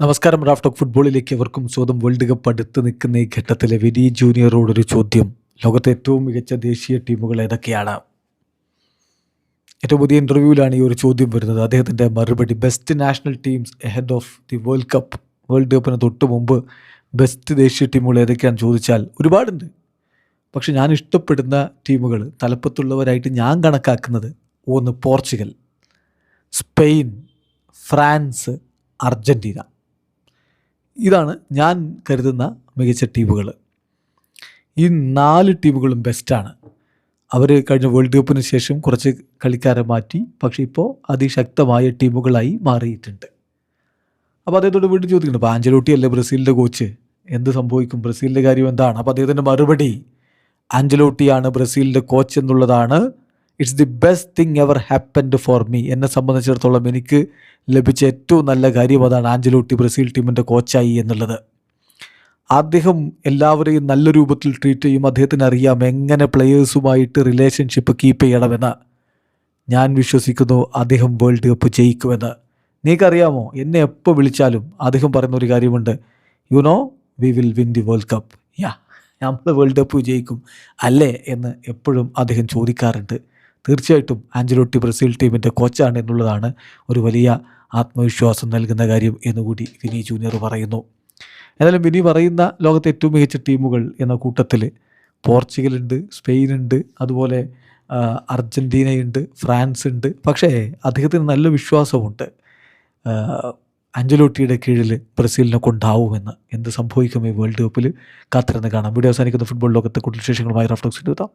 നമസ്കാരം. Raf talk ഫുട്ബോളിലേക്ക് എവർക്കും സ്വന്തം. വേൾഡ് കപ്പ് അടുത്ത് നിൽക്കുന്ന ഈ ഘട്ടത്തിലെ വിനി ജൂനിയറോടൊരു ചോദ്യം. ലോകത്തെ ഏറ്റവും മികച്ച ദേശീയ ടീമുകൾ ഏതൊക്കെയാണ്? ഏറ്റവും പുതിയ ഇൻ്റർവ്യൂവിലാണ് ഈ ഒരു ചോദ്യം വരുന്നത്. അദ്ദേഹത്തിൻ്റെ മറുപടി: best national teams ahead of the world cup. World കപ്പിന് തൊട്ട് മുമ്പ് ബെസ്റ്റ് ദേശീയ ടീമുകൾ ഏതൊക്കെയാണെന്ന് ചോദിച്ചാൽ ഒരുപാടുണ്ട്. പക്ഷെ ഞാൻ ഇഷ്ടപ്പെടുന്ന ടീമുകൾ, തലപ്പത്തുള്ളവരായിട്ട് ഞാൻ കണക്കാക്കുന്നത്: 1 പോർച്ചുഗൽ, സ്പെയിൻ, ഫ്രാൻസ്, അർജൻറ്റീന. ഇതാണ് ഞാൻ കരുതുന്ന മികച്ച ടീമുകൾ. ഈ 4 ടീമുകളും ബെസ്റ്റാണ്. അവർ കഴിഞ്ഞ വേൾഡ് കപ്പിന് ശേഷം കുറച്ച് കളിക്കാരെ മാറ്റി, പക്ഷേ ഇപ്പോൾ അതിശക്തമായ ടീമുകളായി മാറിയിട്ടുണ്ട്. അപ്പോൾ അദ്ദേഹത്തോട് വീണ്ടും ചോദിക്കുന്നുണ്ട്, ഇപ്പോൾ ആഞ്ചലോട്ടി അല്ലേ ബ്രസീലിൻ്റെ കോച്ച്, എന്ത് സംഭവിക്കും, ബ്രസീലിൻ്റെ കാര്യം എന്താണ്? അപ്പോൾ അദ്ദേഹത്തിൻ്റെ മറുപടി: ആഞ്ചലോട്ടിയാണ് ബ്രസീലിൻ്റെ കോച്ച് എന്നുള്ളതാണ്. It's the best thing ever happened for me. എന്നെ സംബന്ധിച്ചിടത്തോളം എനിക്ക് ലഭിച്ച ഏറ്റവും നല്ല കാര്യം അതാണ്, ആഞ്ചലോട്ടി ബ്രസീൽ ടീമിൻ്റെ കോച്ചായി എന്നുള്ളത്. അദ്ദേഹം എല്ലാവരെയും നല്ല രൂപത്തിൽ ട്രീറ്റ് ചെയ്യും. അദ്ദേഹത്തിന് അറിയാം എങ്ങനെ പ്ലെയേഴ്സുമായിട്ട് റിലേഷൻഷിപ്പ് കീപ്പ് ചെയ്യണമെന്ന്. ഞാൻ വിശ്വസിക്കുന്നു അദ്ദേഹം വേൾഡ് കപ്പ് ജയിക്കുമെന്ന്. നിങ്ങൾക്കറിയാമോ, എന്നെ എപ്പോൾ വിളിച്ചാലും അദ്ദേഹം പറയുന്ന ഒരു കാര്യമുണ്ട്: you know we will win the world cup. നമ്മൾ വേൾഡ് കപ്പ് ജയിക്കും അല്ലേ എന്ന് എപ്പോഴും അദ്ദേഹം ചോദിക്കാറുണ്ട്. തീർച്ചയായിട്ടും ആഞ്ചലോട്ടി ബ്രസീൽ ടീമിൻ്റെ കോച്ചാണ് എന്നുള്ളതാണ് ഒരു വലിയ ആത്മവിശ്വാസം നൽകുന്ന കാര്യം എന്നുകൂടി വിനി ജൂനിയർ പറയുന്നു. എന്നാലും വിനി പറയുന്ന ലോകത്തെ ഏറ്റവും മികച്ച ടീമുകൾ എന്ന കൂട്ടത്തിൽ പോർച്ചുഗലുണ്ട്, സ്പെയിനുണ്ട്, അതുപോലെ അർജൻറ്റീനയുണ്ട്, ഫ്രാൻസ് ഉണ്ട്. പക്ഷേ അദ്ദേഹത്തിന് നല്ല വിശ്വാസമുണ്ട് ആഞ്ചലോട്ടിയുടെ കീഴിൽ ബ്രസീലിനെ കൊണ്ടാവുമെന്ന്. എന്ത് സംഭവിക്കും ഈ വേൾഡ് കപ്പിൽ കാത്തിരുന്ന് കാണാം. വീഡിയോ അവസാനിക്കുന്ന ഫുട്ബോൾ ലോകത്തെ കൂടുതൽ വിശേഷങ്ങളുമായി റാഫ് ടോക്സിൽ എത്താം.